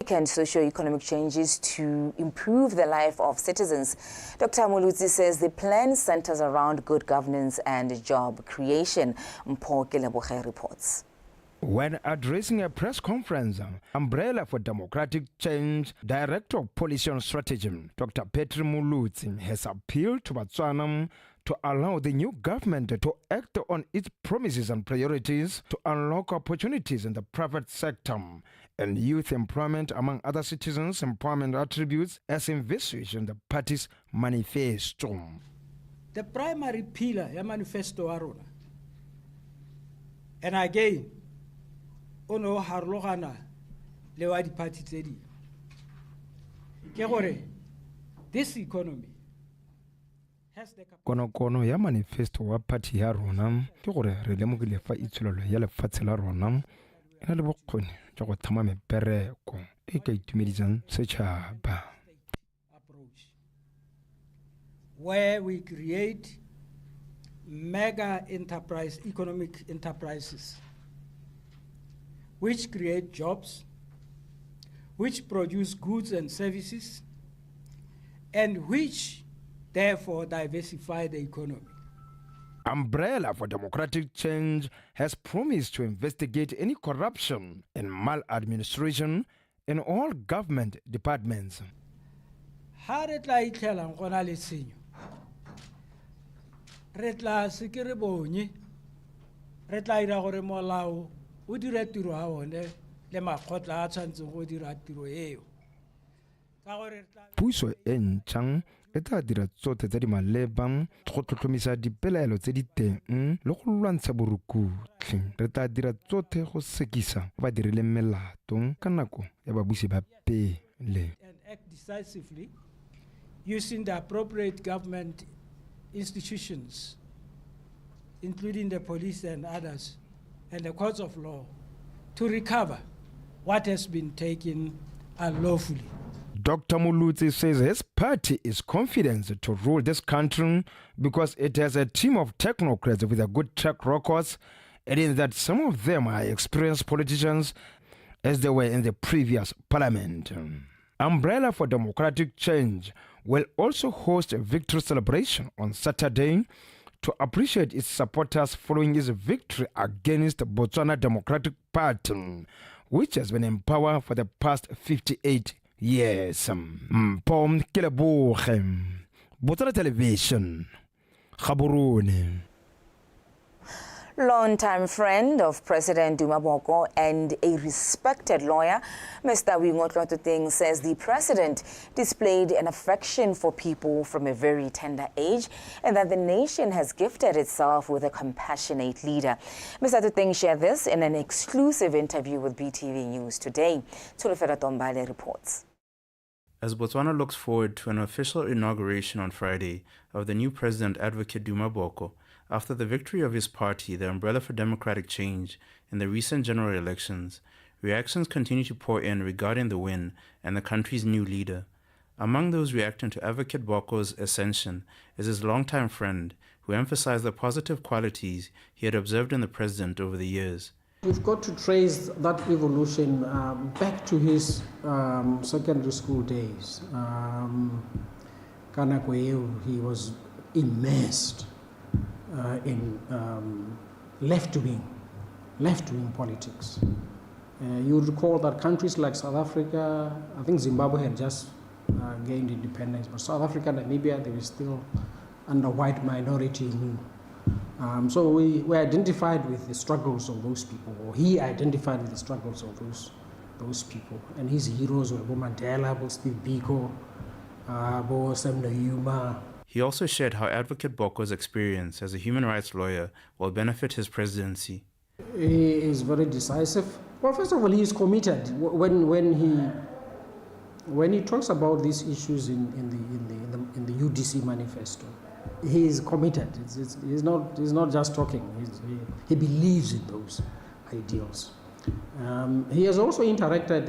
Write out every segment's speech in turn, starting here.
significant socio-economic changes to improve the life of citizens. Dr. Molutsi says the plan centers around good governance and job creation. Mpho Keleboge reports. When addressing a press conference, Umbrella for Democratic Change Director of Policy and Strategy, Dr. Petri Molutsi, has appealed to Botswana to allow the new government to act on its promises and priorities to unlock opportunities in the private sector and youth employment, among other citizens' empowerment attributes as envisaged in the party's manifesto. The primary pillar of manifesto arona, and again, ono harlogana le wa di party tse di ke gore this economy has the kono ya manifesto wa party ya rona ke gore re lemogile fa itshulelo ya lefatshe la rona ena le bokgoni jwa go thama mepereko e ka itumedisang setšhaba, approach where we create mega economic enterprises which create jobs, which produce goods and services, and which therefore diversify the economy. Umbrella for Democratic Change has promised to investigate any corruption and maladministration in all government departments. Ha re tla itlhela gona le tshenyo, re tla se ke re bonye, re tla ira gore molao o dira tiro ha one le makgotla a tshwantseng go dira tiro eo. Puso e ntšhang e tla dira tsotlhe tse di maleba go tlhotlhomisa dipelaelo tse di teng le go lwantsha borukutlhi. Re tla dira tsotlhe go sekisa ba dirileng melato ka nako ya babusi ba pele. And act decisively using the appropriate government institutions, including the police and others, and the courts of law, to recover what has been taken unlawfully. Dr. Molutsi says his party is confident to rule this country because it has a team of technocrats with a good track records, adding that some of them are experienced politicians as they were in the previous parliament. Umbrella for Democratic Change will also host a victory celebration on Saturday to appreciate its supporters following his victory against the Botswana Democratic Party, which has been in power for the past 58 years. Mpho Keleboge, Botswana Television, Gaborone. Long-time friend of President Duma Boko and a respected lawyer, Mr. Wingotlototing says the president displayed an affection for people from a very tender age and that the nation has gifted itself with a compassionate leader. Mr. Toting shared this in an exclusive interview with BTV News today. Tulufera Tombale reports. As Botswana looks forward to an official inauguration on Friday of the new president, Advocate Duma Boko, after the victory of his party, the Umbrella for Democratic Change, in the recent general elections, reactions continue to pour in regarding the win and the country's new leader. Among those reacting to Advocate Boko's ascension is his longtime friend, who emphasized the positive qualities he had observed in the president over the years. We've got to trace that evolution back to his secondary school days. He was immersed in left-wing politics. You recall that countries like South Africa, I think Zimbabwe had just gained independence, but South Africa and Namibia, they were still under white minority rule. So we identified with the struggles of those people, or he identified with the struggles of those people. And his heroes were Bo Mandela, Bo Steve Biko, Bo Sam Nujoma. He also shared how Advocate Boko's experience as a human rights lawyer will benefit his presidency. He is very decisive. Well, first of all, he is committed. When he talks about these issues in the UDC manifesto, he is committed. He's not just talking. He believes in those ideals. He has also interacted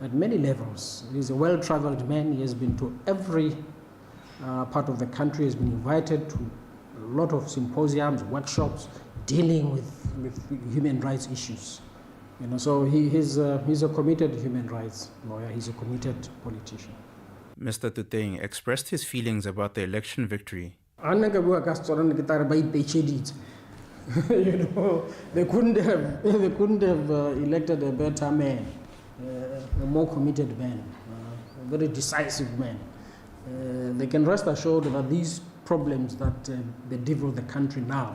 at many levels. He's a well-traveled man. He has been to every part of the country, has been invited to a lot of symposiums, workshops, dealing with human rights issues. So he's a committed human rights lawyer. He's a committed politician. Mr. Tuteng expressed his feelings about the election victory. They couldn't have elected a better man, a more committed man, a very decisive man. They can rest assured that these problems that bedevil the country now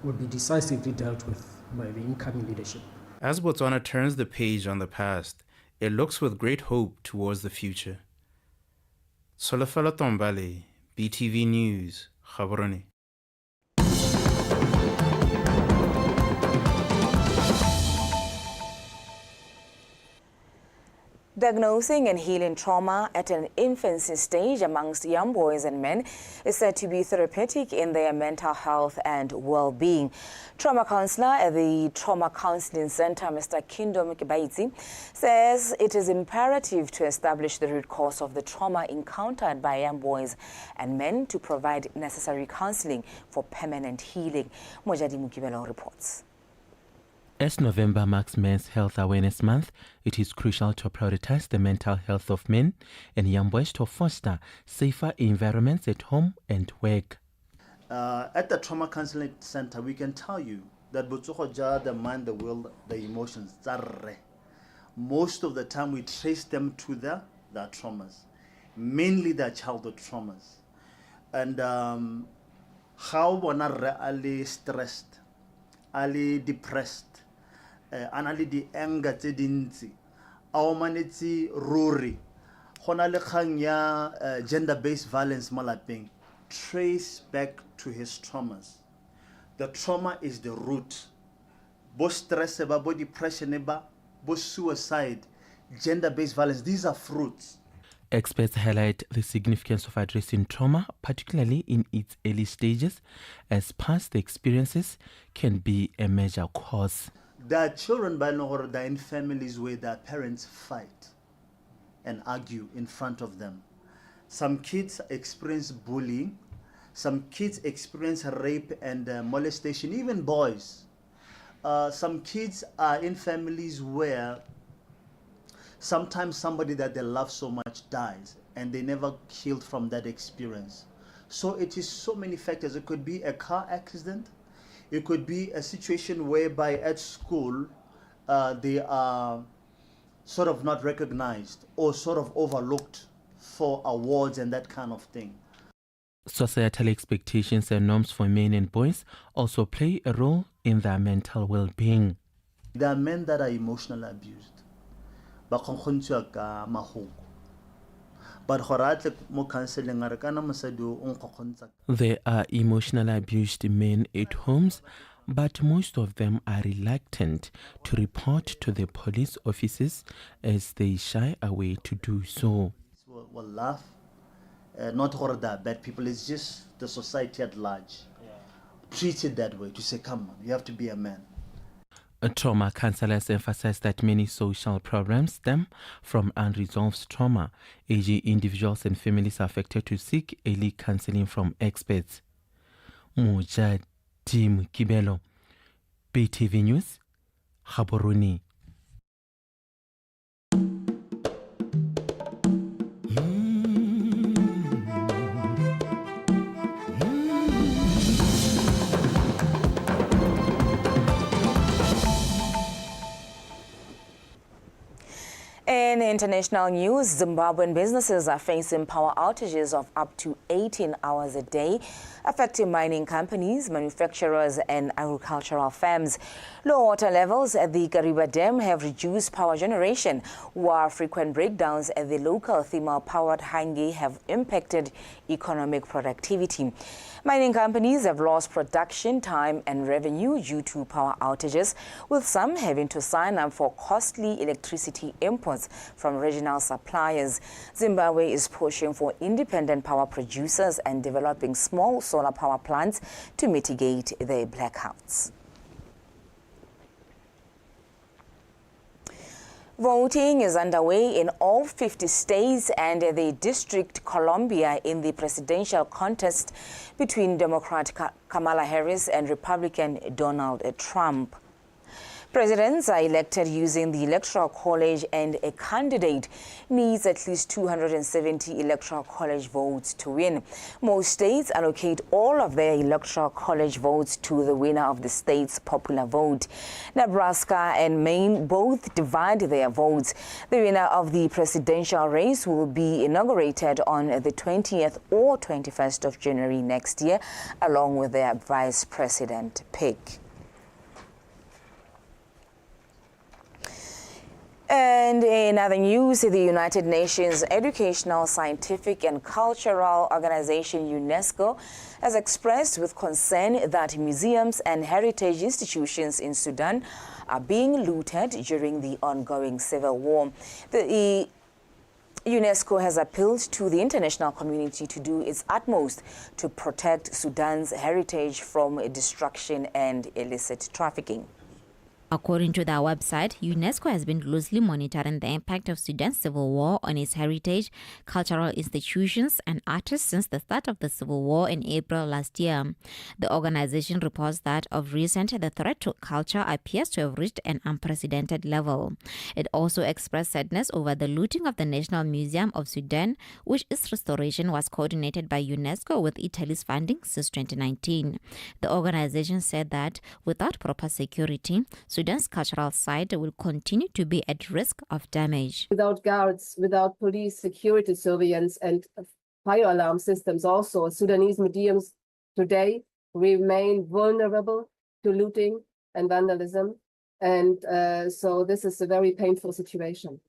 will be decisively dealt with by the incoming leadership. As Botswana turns the page on the past, it looks with great hope towards the future. Solofelo Tombale, BTV News, Gaborone. Diagnosing and healing trauma at an infancy stage amongst young boys and men is said to be therapeutic in their mental health and well-being. Trauma counselor at the Trauma Counseling Center, Mr. Kindo Mkibaitsi, says it is imperative to establish the root cause of the trauma encountered by young boys and men to provide necessary counseling for permanent healing. Mojadi Mukibelo reports. As November marks Men's Health Awareness Month, it is crucial to prioritize the mental health of men and young boys to foster safer environments at home and work. At the Trauma Counseling Center, we can tell you that the mind, the will, the emotions, most of the time we trace them to their traumas, mainly their childhood traumas. And how one are stressed, ali depressed, and ali the anger tse dintsi ao manetse ruri gona le kgang ya gender-based violence mo lapeng, trace back to his traumas. The trauma is the root. Bo stress ba, bo depression ba, bo suicide, gender-based violence, these are fruits. Experts highlight the significance of addressing trauma, particularly in its early stages, as past experiences can be a major cause. There are children by now that are in families where their parents fight and argue in front of them. Some kids experience bullying. Some kids experience rape and molestation, even boys. Some kids are in families where sometimes somebody that they love so much dies and they never healed from that experience. So it is so many factors. It could be a car accident. It could be a situation whereby at school they are sort of not recognized or sort of overlooked for awards and that kind of thing. Societal expectations and norms for men and boys also play a role in their mental well-being. There are men that are emotionally abused. But there are emotionally abused men at homes, but most of them are reluctant to report to the police officers as they shy away to do so. We'll laugh. Not horror that bad people, it's just the society at large. Treat it that way, to say, come on, you have to be a man. Trauma counselors emphasize that many social problems stem from unresolved trauma, urging individuals and families affected to seek early counseling from experts. Mojadi Mukibelo, BTV News, Gaborone. In international news, Zimbabwean businesses are facing power outages of up to 18 hours a day, affecting mining companies, manufacturers and agricultural firms. Low water levels at the Kariba Dam have reduced power generation, while frequent breakdowns at the local thermal-powered Hangi have impacted economic productivity. Mining companies have lost production time and revenue due to power outages, with some having to sign up for costly electricity imports from regional suppliers. Zimbabwe is pushing for independent power producers and developing small solar power plants to mitigate the blackouts. Voting is underway in all 50 states and the District Columbia in the presidential contest between Democrat Kamala Harris and Republican Donald Trump. Presidents are elected using the Electoral College, and a candidate needs at least 270 Electoral College votes to win. Most states allocate all of their Electoral College votes to the winner of the state's popular vote. Nebraska and Maine both divide their votes. The winner of the presidential race will be inaugurated on the 20th or 21st of January next year, along with their vice president pick. And in other news, the United Nations Educational, Scientific and Cultural Organization UNESCO has expressed with concern that museums and heritage institutions in Sudan are being looted during the ongoing civil war. The UNESCO has appealed to the international community to do its utmost to protect Sudan's heritage from destruction and illicit trafficking. According to their website, UNESCO has been closely monitoring the impact of Sudan's civil war on its heritage, cultural institutions, and artists since the start of the civil war in April last year. The organization reports that of recent, the threat to culture appears to have reached an unprecedented level. It also expressed sadness over the looting of the National Museum of Sudan, which its restoration was coordinated by UNESCO with Italy's funding since 2019. The organization said that without proper security, Sudan's cultural site will continue to be at risk of damage. Without guards, without police security surveillance and fire alarm systems also, Sudanese museums today remain vulnerable to looting and vandalism. And so this is a very painful situation.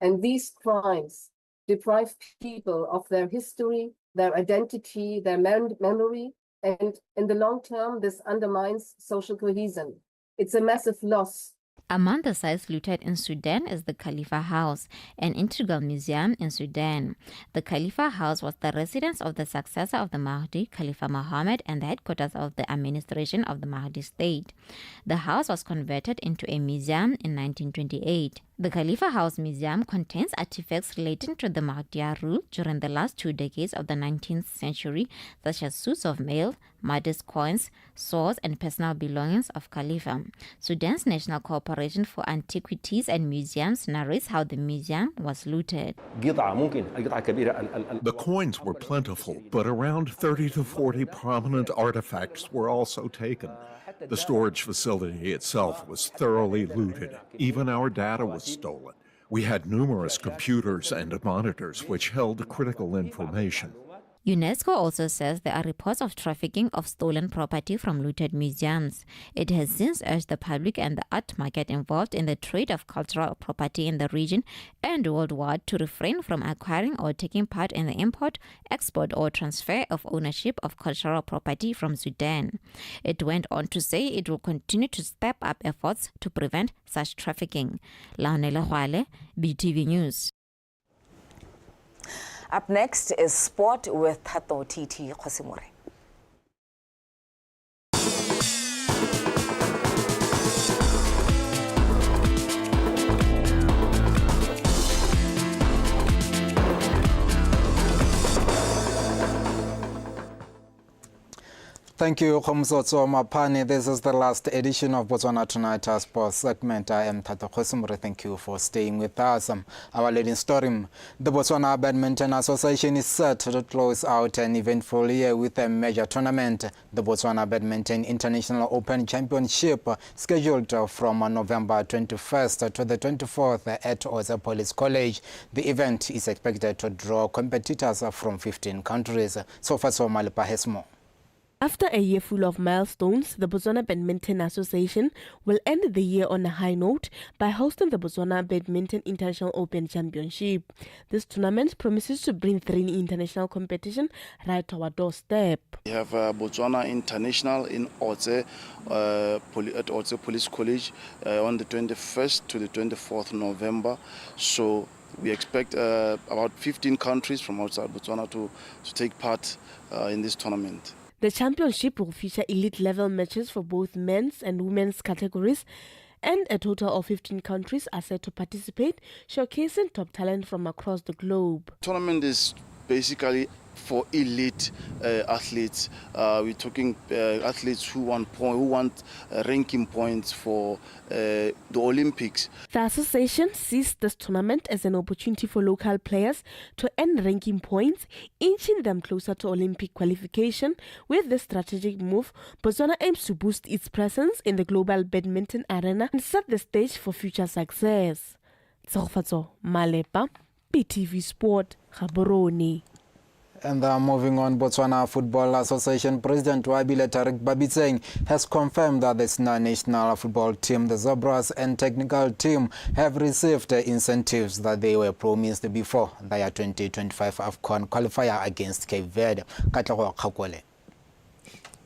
And these crimes deprive people of their history, their identity, their memory. And in the long term, this undermines social cohesion. It's a massive loss. Among the sites looted in Sudan is the Khalifa House, an integral museum in Sudan. The Khalifa House was the residence of the successor of the Mahdi, Khalifa Mohammed, and the headquarters of the administration of the Mahdi state. The house was converted into a museum in 1928. The Khalifa House Museum contains artifacts relating to the Mahdiya rule during the last 2 decades of the 19th century, such as suits of mail, Mahdi's coins, swords, and personal belongings of Khalifa. Sudan's National Corporation for Antiquities and Museums narrates how the museum was looted. The coins were plentiful, but around 30 to 40 prominent artifacts were also taken. The storage facility itself was thoroughly looted. Even our data was stolen. We had numerous computers and monitors which held critical information. UNESCO also says there are reports of trafficking of stolen property from looted museums. It has since urged the public and the art market involved in the trade of cultural property in the region and worldwide to refrain from acquiring or taking part in the import, export, or transfer of ownership of cultural property from Sudan. It went on to say it will continue to step up efforts to prevent such trafficking. Laonela Hwale, BTV News. Up next is sport with Tato Titi Khosimore. Thank you, Khomsotso Mapani. This is the last edition of Botswana Tonight, our sports segment. I am Tato Khosumure. Thank you for staying with us. Our leading story, the Botswana Badminton Association is set to close out an eventful year with a major tournament, the Botswana Badminton International Open Championship, scheduled from November 21st to the 24th at Oza Police College. The event is expected to draw competitors from 15 countries. So far, Malipa has more. After a year full of milestones, the Botswana Badminton Association will end the year on a high note by hosting the Botswana Badminton International Open Championship. This tournament promises to bring 3 international competition right to our doorstep. We have Botswana International in Oze, at Oze Police College on the 21st to the 24th November. So we expect about 15 countries from outside Botswana to take part in this tournament. The championship will feature elite-level matches for both men's and women's categories, and a total of 15 countries are set to participate, showcasing top talent from across the globe. The tournament is basically for elite athletes. We're talking athletes who want ranking points for the Olympics. The association sees this tournament as an opportunity for local players to earn ranking points, inching them closer to Olympic qualification. With this strategic move, Botswana aims to boost its presence in the global badminton arena and set the stage for future success. Tsofatso Malepa, PTV Sport, Gaborone. And moving on, Botswana Football Association President Wabile Tarik Babitseng has confirmed that the senior national football team, the Zebras and technical team, have received the incentives that they were promised before their 2025 AFCON qualifier against Cape Verde.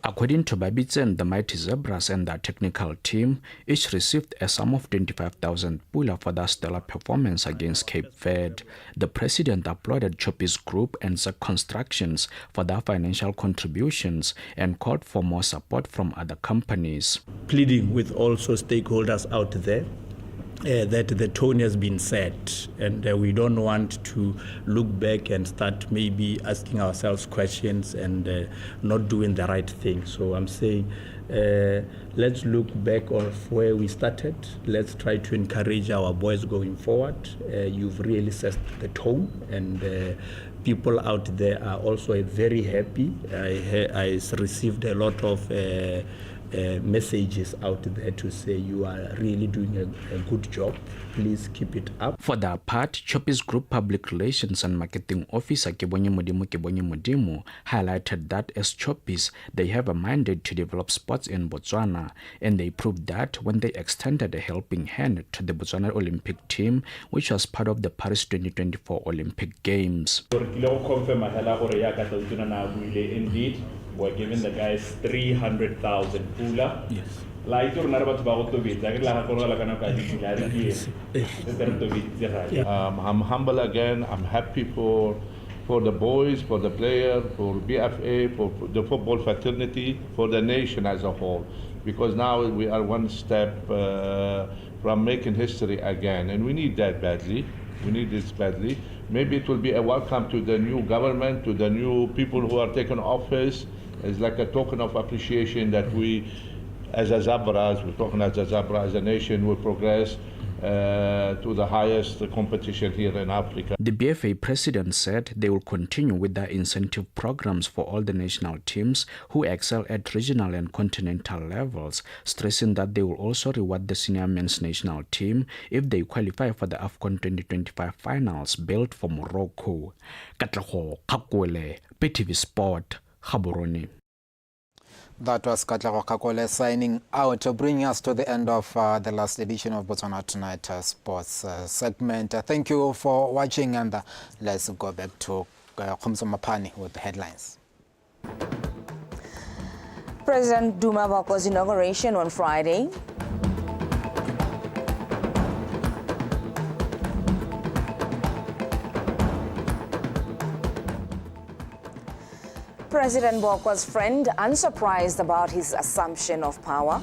According to Babitseng, the mighty Zebras and their technical team each received a sum of 25,000 pula for their stellar performance against Cape Verde. The president applauded Choppi's Group and ZEC Constructions for their financial contributions and called for more support from other companies. Pleading with also stakeholders out there that the tone has been set, and we don't want to look back and start maybe asking ourselves questions and not doing the right thing. So I'm saying let's look back of where we started. Let's try to encourage our boys going forward. You've really set the tone, and people out there are also very happy. I received a lot of messages out there to say you are really doing a good job. Please keep it up. For their part, Choppi's Group Public Relations and Marketing Officer Kebonye Mudimu highlighted that as Choppi's, they have a mandate to develop sports in Botswana, and they proved that when they extended a helping hand to the Botswana Olympic team, which was part of the Paris 2024 Olympic Games. Indeed, we're giving the guys 300,000 pula. Yes. I'm humble again. I'm happy for the boys, for the player, for BFA, for the football fraternity, for the nation as a whole. Because now we are one step from making history again, and we need that badly. We need this badly. Maybe it will be a welcome to the new government, to the new people who are taking office. It's like a token of appreciation that we, as a Zebras, we're talking as a Zebra, as a nation, will progress to the highest competition here in Africa. The BFA president said they will continue with their incentive programs for all the national teams who excel at regional and continental levels, stressing that they will also reward the senior men's national team if they qualify for the AFCON 2025 finals built for Morocco. Katlaho Kakwele, PTV Sport, Gaborone. That was Katlaho Kakole signing out, bringing us to the end of the last edition of Botswana Tonight Sports segment. Thank you for watching, and let's go back to Khumso Mapani with the headlines. President Duma Boko's inauguration on Friday. President Boko's friend unsurprised about his assumption of power.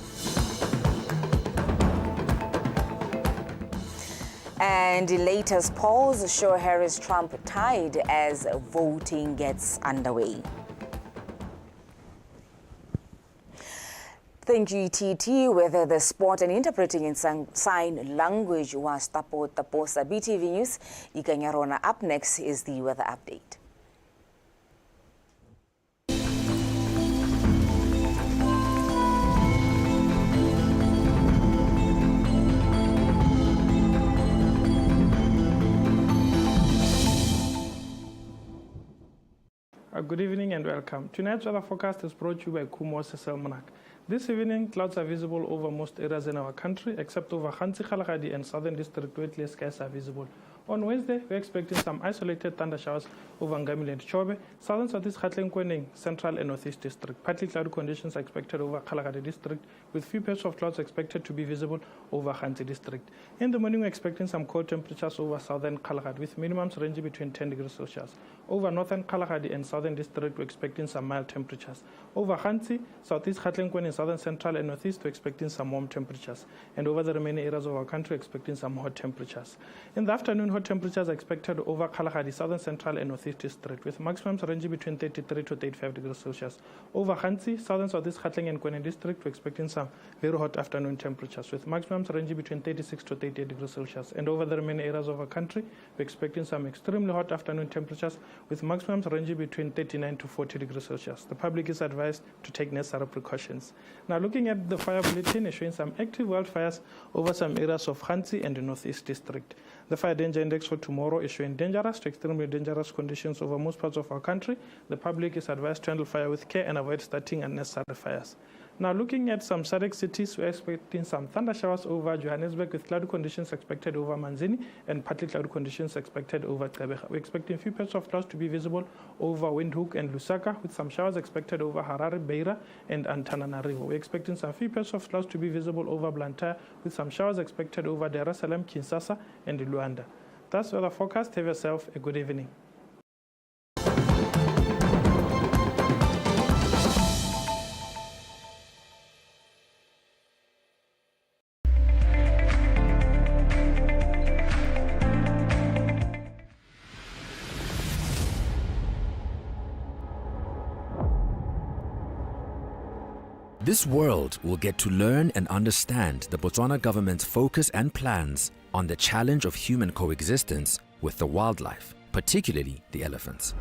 And the latest polls show Harris-Trump tied as voting gets underway. Thank you, TT. Whether the sport and interpreting in sign language was tapo sa BTV News. Ikanyarona. Up next is the weather update. Good evening and welcome. Tonight's weather forecast is brought to you by Kumo Cecil Monak. This evening, clouds are visible over most areas in our country, except over Khansi Kgalagadi and Southern District, where clear skies are visible. On Wednesday, we're expecting some isolated thunder showers over Ngamile and Chobe, Southern Southeast Gauteng, Central and Northeast District. Partly cloudy conditions are expected over Kgalagadi District, with few patches of clouds expected to be visible over Khansi District. In the morning, we're expecting some cold temperatures over Southern Kgalagadi, with minimums ranging between 10 degrees Celsius. Over Northern Kgalagadi and Southern District, we're expecting some mild temperatures. Over Khansi, Southeast Gauteng, and Southern Central and Northeast, we're expecting some warm temperatures. And over the remaining areas of our country, we're expecting some hot temperatures. In the afternoon, hot temperatures are expected over Kalahari, southern central and northeast district, with maximums ranging between 33 to 35 degrees Celsius. Over Khansi, southern southeast Gauteng and Kwena district, we're expecting some very hot afternoon temperatures, with maximums ranging between 36 to 38 degrees Celsius. And over the remaining areas of our country, we're expecting some extremely hot afternoon temperatures, with maximums ranging between 39 to 40 degrees Celsius. The public is advised to take necessary precautions. Now, looking at the fire bulletin, is showing some active wildfires over some areas of Khansi and the northeast district. The fire danger index for tomorrow is showing dangerous to extremely dangerous conditions over most parts of our country. The public is advised to handle fire with care and avoid starting unnecessary fires. Now, looking at some SADC cities, we're expecting some thunder showers over Johannesburg with cloudy conditions expected over Manzini and partly cloudy conditions expected over Gqeberha. We're expecting a few patches of clouds to be visible over Windhoek and Lusaka with some showers expected over Harare, Beira and Antananarivo. We're expecting some few patches of clouds to be visible over Blantyre with some showers expected over Dar es Salaam, Kinshasa and Luanda. That's weather forecast. Have yourself a good evening. This world will get to learn and understand the Botswana government's focus and plans on the challenge of human coexistence with the wildlife, particularly the elephants.